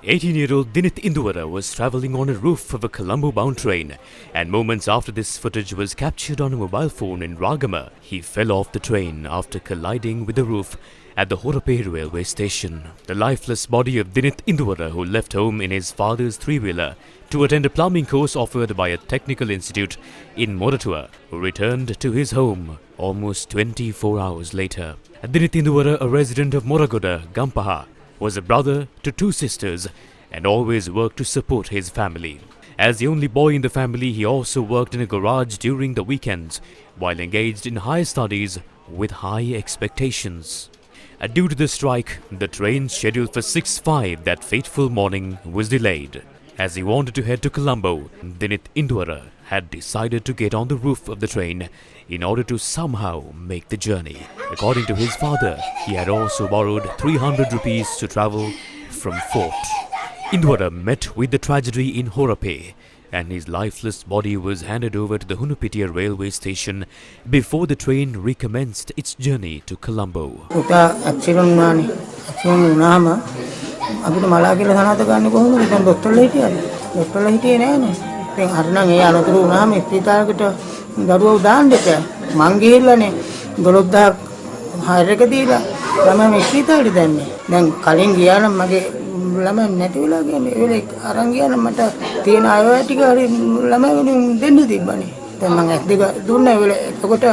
18-year-old Dinith Induvara was travelling on a roof of a Colombo-bound train, and moments after this footage was captured on a mobile phone in Ragama, he fell off the train after colliding with the roof at the Horape railway station. The lifeless body of Dinith Induvara, who left home in his father's three-wheeler to attend a plumbing course offered by a technical institute in Moratua, who returned to his home almost 24 hours later. Dinith Induvara, a resident of Moragoda, Gampaha, was a brother to two sisters and always worked to support his family. As the only boy in the family, he also worked in a garage during the weekends while engaged in higher studies with high expectations. Due to the strike, the train scheduled for 6:05 that fateful morning was delayed. As he wanted to head to Colombo, Dinith Induvara had decided to get on the roof of the train in order to somehow make the journey. According to his father, he had also borrowed 300 rupees to travel from Fort. Induvara met with the tragedy in Horape, and his lifeless body was handed over to the Hunupitiya railway station before the train recommenced its journey to Colombo. අපිට මලා කියලා සනාත ගන්න කොහොමද? දැන් ડોක්ටර්ලා හිටියද? ડોක්ටර්ලා හිටියේ නෑනේ. දැන් හරිනම් ඒ අනතුරු වුණාම ස්පිතාලෙකට දරුවව දාන්න එපා. මං ගිහිල්ලානේ 12000ක් හයර් එක දීලා ළමයි ස්පිතාලෙට දැම්මේ. දැන් කලින් ගියා නම් මගේ ළමයි නැති වෙලා ගියා. මේ වෙලේ අරන් ගියා නම් මට තියෙන අයව ටික හරි ළමයි වෙනුවෙන් දෙන්න තිබ්බනේ. දැන් මං S2 දුන්නා ඒ වෙලේ. එතකොට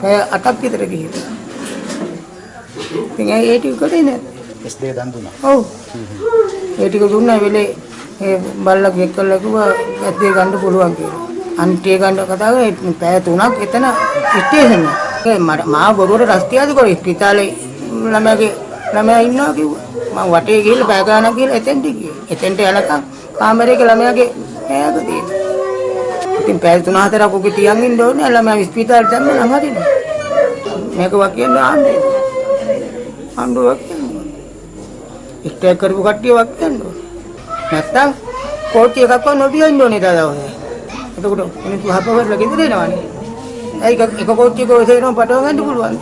පැය 8ක් විතර ගිහිල්ලා. ඉතින් ඒ ටික කරේ නෑ. S2 දන් දුන්නා. ඔව්. ඒ ටික දුන්නා වෙලේ ඒ බල්ලක් එක්කලා කිව්වා S2 ගන්න පුළුවන් කියලා. අන්තිය ගන්න කතා කරේ පැය 3ක් එතන ස්ටේෂන් එකේ. මා බොරුවට රස්තියාද කරේ ස්පිතාලේ ළමයා ඉන්නවා කිව්වා. මම වටේ ගිහලා පැය ගානක් ගිහලා එතෙන්ට ගියේ. එතෙන්ට යනකම් කාමරේක ළමයාගේ ඈක තියෙනවා. ඉතින් පැය 3-4ක් ඔක තියන් ඉන්න ඕනේ. ළමයා ස්පිතාලෙට දැම්ම නම් හරිනේ. මේක වකින්න ආන්නේ. අඬුවක් ඉස්ටේක් කරපු කට්ටිය වක්කන්න ඕනේ. නැත්තම් කෝටි එකක්ව නොදියන්න ඕනේ දාදවසේ. එතකොට මිනිස්සු හපවලා ගෙදර එනවනේ. ඒක එක කෝටියක ඔසේනම පටව ගන්න පුළුවන්.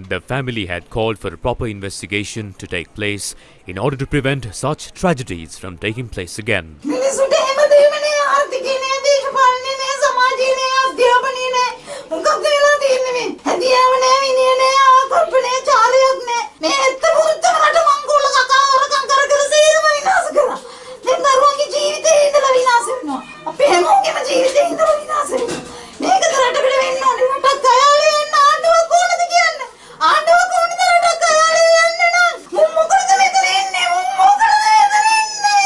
The family had called for a proper investigation to take place in order to prevent such tragedies from taking place again. මිනිසුන්ට එහෙම දෙන්නේ ආර්ථිකේ නේ, දේශපාලනේ නේ, සමාජයේ නේ, අධ්‍යාපනයේ නේ. මොකක්ද වෙලා තියෙන්නේ මේ? හැදියාව නේ, විනය නේ, ආකල්පනේ, චාරයක් නේ. මේ ඇත්ත පුරුද්දම රට මංගෝල කකා වරකම් කර සීරම විනාශ කරා. දැන් දරුවන්ගේ ජීවිතේ ඉඳලා විනාශ වෙනවා. අපේ හැමෝගෙම ජීවිතේ ඉඳලා විනාශ වෙනවා. මේකද රටකට වෙන්න ඕනේ. රටක් අයාලේ යන්න ආණ්ඩුවක් ඕනද කියන්නේ? ආණ්ඩුවක් ඕනද රටක් අයාලේ යන්න නම්? මුන් මොකද මෙතන ඉන්නේ? මුන් මොකද මෙතන ඉන්නේ?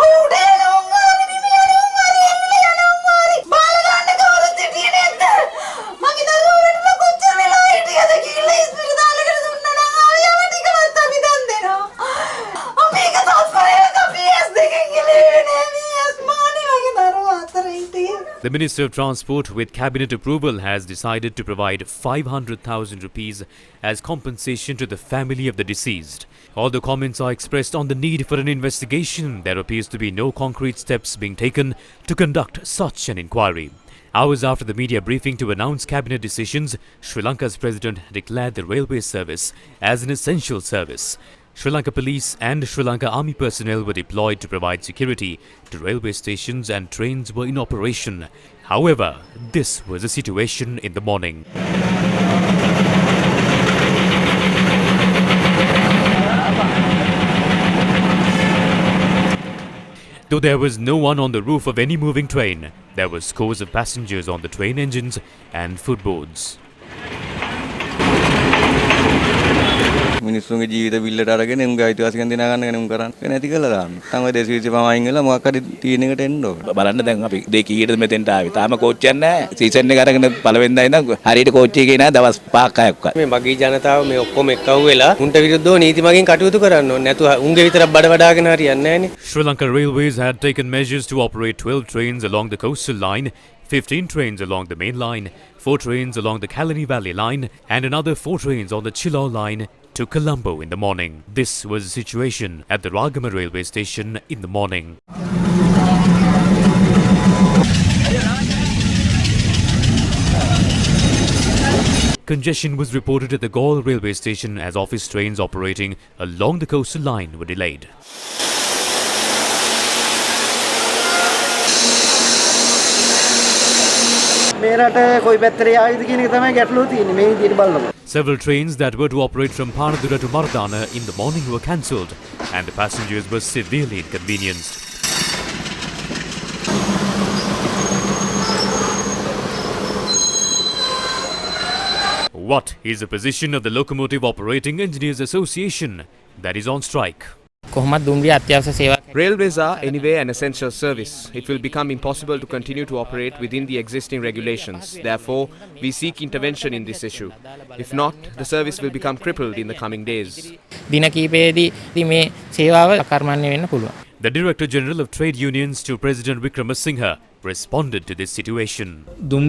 ඔය උඩේ නෝංගාරි නිමිය නෝංගාරි එන්නේ නෝංගාරි බාල ගන්න කවුරුත් හිටියේ නැද්ද? මගේ දරුවෝ වෙන්න කොච්චර වෙලා හිටියද කියලා ඉස්පිරිතාලෙකට දුන්නා නම් ආයෙම ටිකවත් අපි දන් දෙනවා. මේක තාත්පරයක PS දෙකෙන් ගිලෙන්නේ PS මානේ වගේ දරුවෝ අතර හිටියේ. The Minister of Transport, with cabinet approval, has decided to provide 500,000 rupees as compensation to the family of the deceased. Although comments are expressed on the need for an investigation, there appears to be no concrete steps being taken to conduct such an inquiry. Hours after the media briefing to announce cabinet decisions, Sri Lanka's president declared the railway service as an essential service. Sri Lanka police and Sri Lanka army personnel were deployed to provide security to railway stations and trains were in operation. However, this was the situation in the morning. Though there was no one on the roof of any moving train, there were scores of passengers on the train engines and footboards. මිනිස්සුන්ගේ ජීවිත බිල්ලට අරගෙන උන්ගේ අයිතිවාසිකම් දිනා ගන්න උන් කරන්නේ නැති කළා දාන්න. තමයි දේශවිසි පමයින් ගලා මොකක් හරි තීන එකට එන්න ඕන. බලන්න දැන් අපි දෙක කීයටද මෙතෙන්ට ආවේ. තාම කෝච්චියක් නැහැ. සීසන් එක අරගෙන පළවෙනිදා ඉඳන් හරියට කෝච්චිය එකේ නෑ දවස් 5ක් 6ක්. මේ මගී ජනතාව මේ ඔක්කොම එක්කව වෙලා උන්ට විරුද්ධව නීතිමගින් කටයුතු කරන්න ඕනේ. නැතු උන්ගේ විතරක් බඩ වඩාගෙන හරියන්නේ නැහනේ. Sri Lanka Railways had taken measures to operate 12 trains along the coastal line, 15 trains along the main line, 4 trains along the Kalani Valley line, and another 4 trains on the Chilaw line to Colombo in the morning. This was the situation at the Ragama railway station in the morning. Congestion was reported at the Galle railway station as office trains operating along the coastal line were delayed. Several trains that were to operate from Panadura to Mardana in the morning were cancelled and the passengers were severely inconvenienced. What is the position of the Locomotive Operating Engineers Association that is on strike? Railways are anyway an essential service. It will become impossible to continue to operate within the existing regulations. Therefore, we seek intervention in this issue. If not, the service will become crippled in the coming days. The Director General of Trade Unions to President Wickramasinghe responded to this situation. The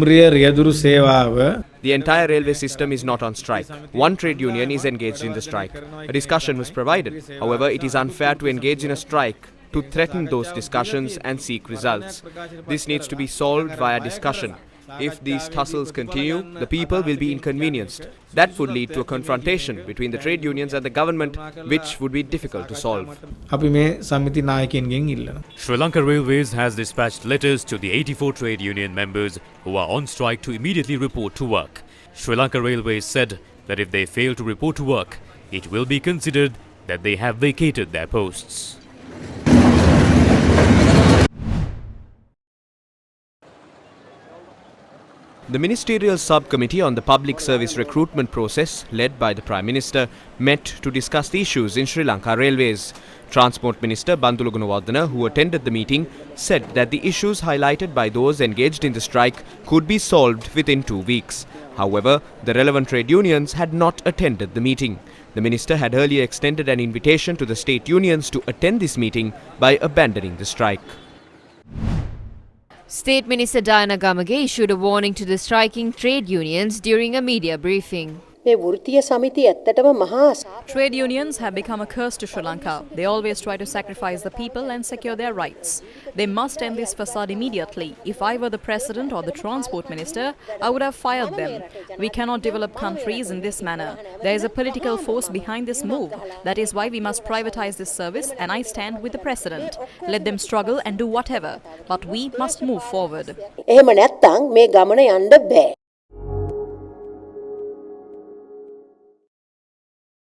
entire railway system is not on strike. One trade union is engaged in the strike. A discussion was provided. However, it is unfair to engage in a strike, to threaten those discussions and seek results. This needs to be solved via discussion. If these tussles continue, the people will be inconvenienced. That would lead to a confrontation between the trade unions and the government, which would be difficult to solve. Sri Lanka Railways has dispatched letters to the 84 trade union members who are on strike to immediately report to work. Sri Lanka Railways said that if they fail to report to work, it will be considered that they have vacated their posts. The Ministerial Subcommittee on the Public Service Recruitment Process, led by the Prime Minister, met to discuss the issues in Sri Lanka Railways. Transport Minister Bandula Gunawardena, who attended the meeting, said that the issues highlighted by those engaged in the strike could be solved within 2 weeks. However, the relevant trade unions had not attended the meeting. The minister had earlier extended an invitation to the state unions to attend this meeting by abandoning the strike. State Minister Diana Gamage issued a warning to the striking trade unions during a media briefing. Trade unions have become a curse to Sri Lanka. They always try to sacrifice the people and secure their rights. They must end this facade immediately. If I were the President or the Transport Minister, I would have fired them. We cannot develop countries in this manner. There is a political force behind this move. That is why we must privatize this service, and I stand with the President. Let them struggle and do whatever. But we must move forward.